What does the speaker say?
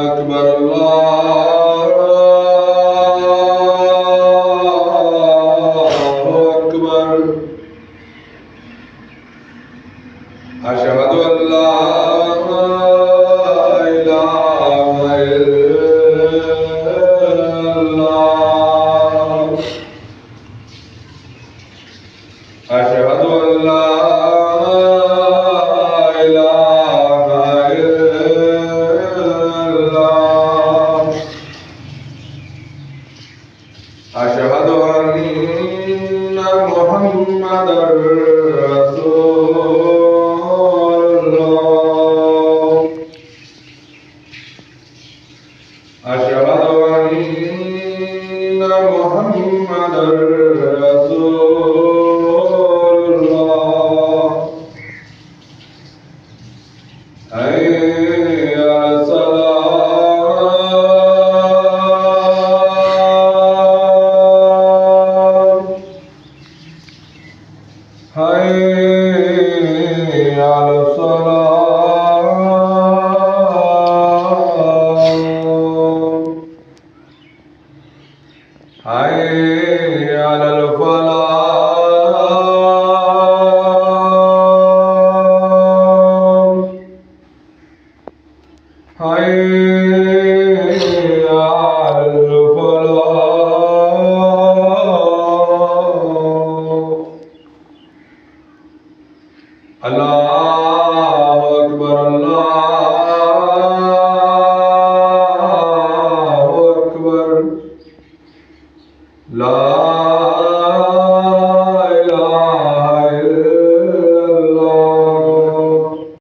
अकबर अल्लाहु अकबर। अशहदु अल्ला इलाहा इल्लल्लाह। अशहदु अल्ला इलाहा इल्लल्लाह। अशहदु अन्ना मुहम्मदर रसूलुल्लाह। अशहदु अन्ना मुहम्मदर रसूलुल्लाह। हय्य अलस्सलाह। हय्य अलस्सलाह। हय्य अलल फलाह। हय्य